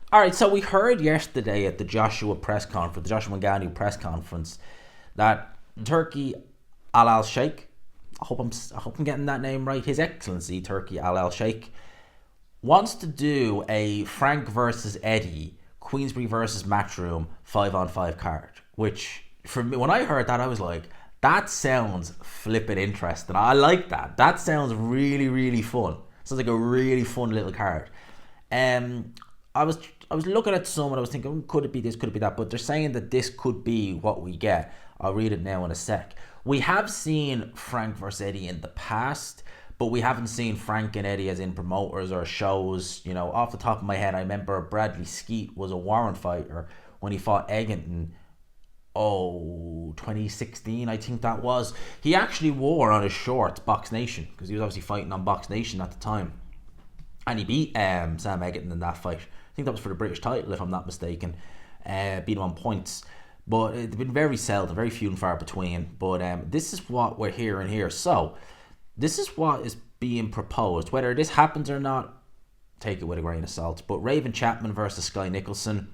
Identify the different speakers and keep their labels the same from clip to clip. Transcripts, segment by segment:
Speaker 1: All right, so we heard yesterday at the Joshua Ngannou press conference, that Turkey Al Sheikh, I hope I'm getting that name right. His Excellency Turkey Al Sheikh wants to do a Frank versus Eddie, Queensberry versus Matchroom 5-on-5 card. Which, for me, when I heard that, I was like, that sounds flippin' interesting. I like that. That sounds really, really fun. Sounds like a really fun little card. Um, I was I was looking at some and I was thinking, could it be this, could it be that? But they're saying that this could be what we get. I'll read it now in a sec. We have seen Frank versus Eddie in the past, but we haven't seen Frank and Eddie as in promoters or shows. You know, off the top of my head, I remember Bradley Skeet was a Warren fighter when he fought Eggington. 2016, I think that was. He actually wore on his shorts Box Nation because he was obviously fighting on Box Nation at the time, and he beat Sam Egerton in that fight. I think that was for the British title, if I'm not mistaken. Beat him on points, but it's been very seldom, very few and far between. But this is what we're hearing here. So this is what is being proposed. Whether this happens or not, take it with a grain of salt. But Raven Chapman versus Sky Nicholson.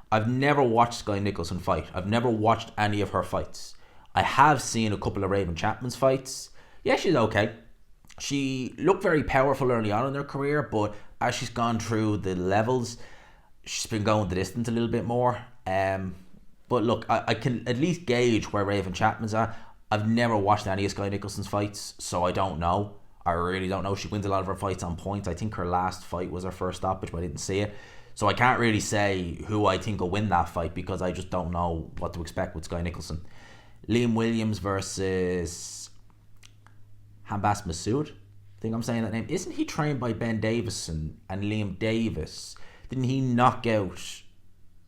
Speaker 1: I've never watched Sky Nicholson fight. I've never watched any of her fights. I have seen a couple of Raven Chapman's fights. Yeah, she's okay. She looked very powerful early on in her career, but as she's gone through the levels, she's been going the distance a little bit more. But look, I can at least gauge where Raven Chapman's at. I've never watched any of Sky Nicholson's fights, so I don't know. I really don't know. She wins a lot of her fights on points. I think her last fight was her first stoppage, but I didn't see it. So I can't really say who I think will win that fight because I just don't know what to expect with Sky Nicholson. Liam Williams versus Hambas Masood. I think I'm saying that name. Isn't he trained by Ben Davison and Liam Davis? Didn't he knock out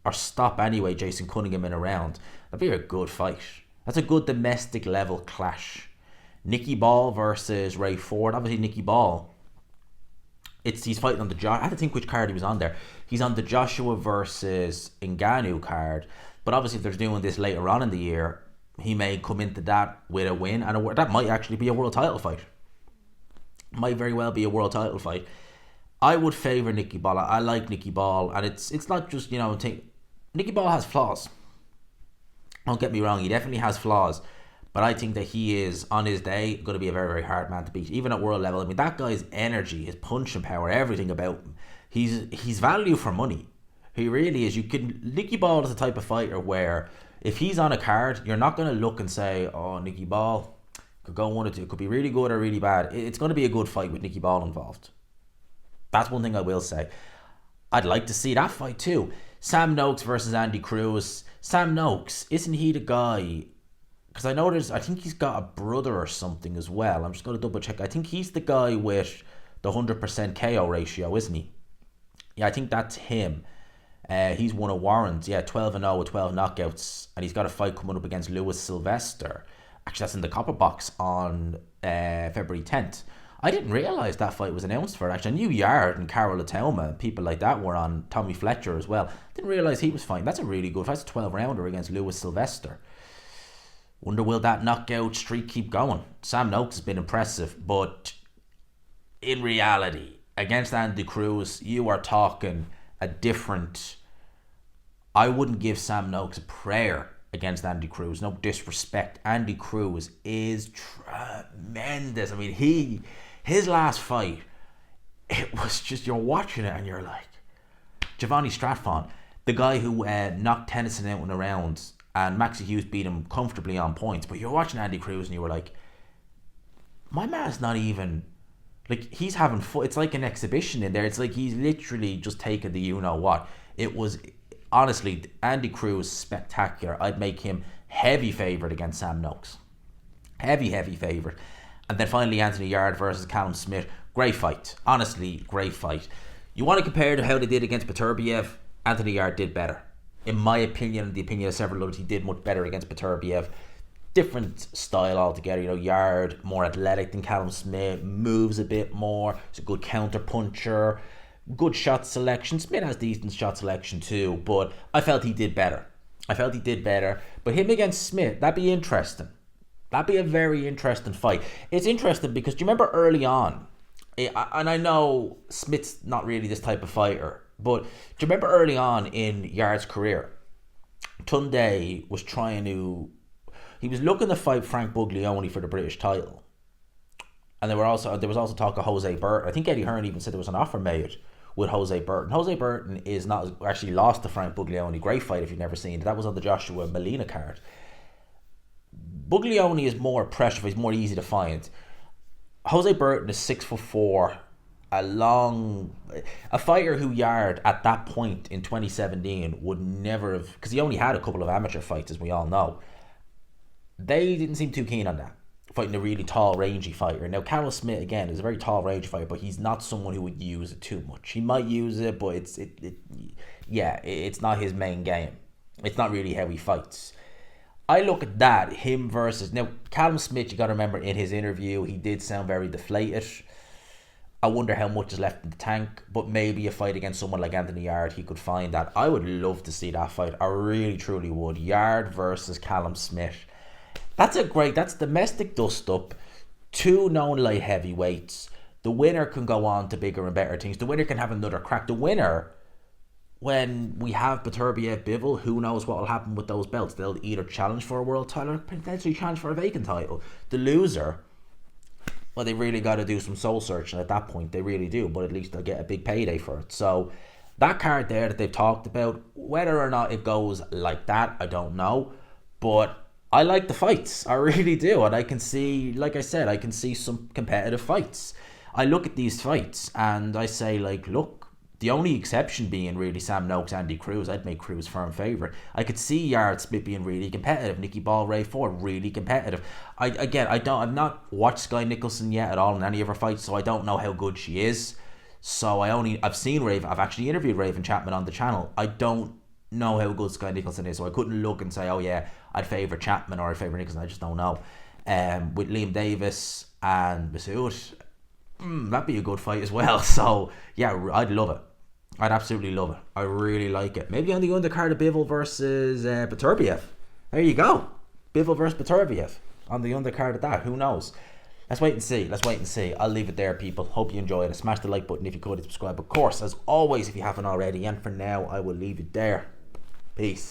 Speaker 1: or stop anyway Jason Cunningham in a round? That'd be a good fight. That's a good domestic level clash. Nicky Ball versus Ray Ford. Obviously Nicky Ball. He's fighting on the I had to think which card he was on there. He's on the Joshua versus Ngannou card. But obviously if they're doing this later on in the year, he may come into that with a win, and that might actually be a world title fight. Might very well be a world title fight. I would favour Nicky Ball. I like Nicky Ball, and it's not just, Nicky Ball has flaws. Don't get me wrong, he definitely has flaws. But I think that he is, on his day, going to be a very, very hard man to beat, even at world level. I mean, that guy's energy, his punching power, everything about him, he's value for money. He really is. Nicky Ball is the type of fighter where if he's on a card, you're not going to look and say, oh, Nicky Ball could go one or two. It could be really good or really bad. It's going to be a good fight with Nicky Ball involved. That's one thing I will say. I'd like to see that fight too. Sam Noakes versus Andy Cruz. Sam Noakes, isn't he the guy? Because I think he's got a brother or something as well. I'm just going to double check. I think he's the guy with the 100% KO ratio, isn't he? Yeah, I think that's him. He's one of Warren's. Yeah, 12-0 with 12 knockouts. And he's got a fight coming up against Lewis Sylvester. Actually, that's in the Copper Box on February 10th. I didn't realise that fight was announced for it. Actually, I knew Yard and Carol Atoma and people like that were on. Tommy Fletcher as well. Didn't realise he was fighting. That's a really good fight. It's a 12-rounder against Lewis Sylvester. Wonder will that knockout streak keep going? Sam Noakes has been impressive, but in reality, against Andy Cruz, you are talking a different... I wouldn't give Sam Noakes a prayer against Andy Cruz. No disrespect. Andy Cruz is tremendous. I mean, his last fight, it was just, you're watching it and you're like... Giovanni Stratfon, the guy who knocked Tennyson out in a round, and Maxie Hughes beat him comfortably on points. But you're watching Andy Cruz and you were like, my man's not even... Like, he's having fun. It's like an exhibition in there. It's like he's literally just taking the you-know-what. It was... Honestly, Andy Cruz, spectacular. I'd make him heavy favourite against Sam Noakes. Heavy, heavy favourite. And then finally, Anthony Yard versus Callum Smith. Great fight. Honestly, great fight. You want to compare to how they did against Beterbiev? Anthony Yard did better. In my opinion, and the opinion of several others, he did much better against Beterbiev. Different style altogether. Yard more athletic than Callum Smith, moves a bit more. He's a good counter puncher, good shot selection. Smith has decent shot selection too, but I felt he did better. But him against Smith, that'd be interesting. That'd be a very interesting fight. It's interesting because do you remember early on, and I know Smith's not really this type of fighter, But do you remember early on in Yard's career, Tunde was he was looking to fight Frank Buglioni for the British title. And there was also talk of Jose Burton. I think Eddie Hearn even said there was an offer made with Jose Burton. Jose Burton is not actually lost to Frank Buglioni. Great fight if you've never seen it. That was on the Joshua Molina card. Buglioni is more pressure. He's more easy to find. Jose Burton is 6'4", a fighter who Yard at that point in 2017 would never have, because he only had a couple of amateur fights, as we all know. They didn't seem too keen on that, fighting a really tall, rangy fighter. Now, Callum Smith, again, is a very tall, rangy fighter, but he's not someone who would use it too much. He might use it, but it's not his main game. It's not really how he fights. I look at that, him versus... Now, Callum Smith, you got to remember, in his interview, he did sound very deflated. I wonder how much is left in the tank, but maybe a fight against someone like Anthony Yard, he could find that. I would love to see that fight. I really, truly would. Yard versus Callum Smith. That's domestic dust-up. Two known light heavyweights. The winner can go on to bigger and better things. The winner can have another crack. The winner, when we have Beterbiev Bivol, who knows what will happen with those belts. They'll either challenge for a world title or potentially challenge for a vacant title. The loser, well, they really got to do some soul searching at that point. They really do, but at least they'll get a big payday for it. So that card there that they've talked about, whether or not it goes like that, I don't know. But I like the fights. I really do. And I can see, like I said, I can see some competitive fights. I look at these fights and I say, like, look, the only exception being really Sam Noakes, Andy Cruz. I'd make Cruz firm favourite. I could see Yard Smith being really competitive. Nicky Ball, Ray Ford, really competitive. I've not watched Sky Nicholson yet at all in any of her fights, so I don't know how good she is. So I've seen Raven. I've actually interviewed Raven Chapman on the channel. I don't know how good Sky Nicholson is, so I couldn't look and say, oh yeah, I'd favour Chapman or I'd favour Nicholson. I just don't know. With Liam Davis and Masoud, that'd be a good fight as well. So yeah, I'd love it. I'd absolutely love it. I really like it. Maybe on the undercard of Bivol versus Beterbiev. There you go. Bivol versus Beterbiev on the undercard of that. Who knows? Let's wait and see. I'll leave it there, people. Hope you enjoyed it. Smash the like button if you could. Subscribe, of course, as always, if you haven't already. And for now, I will leave it there. Peace.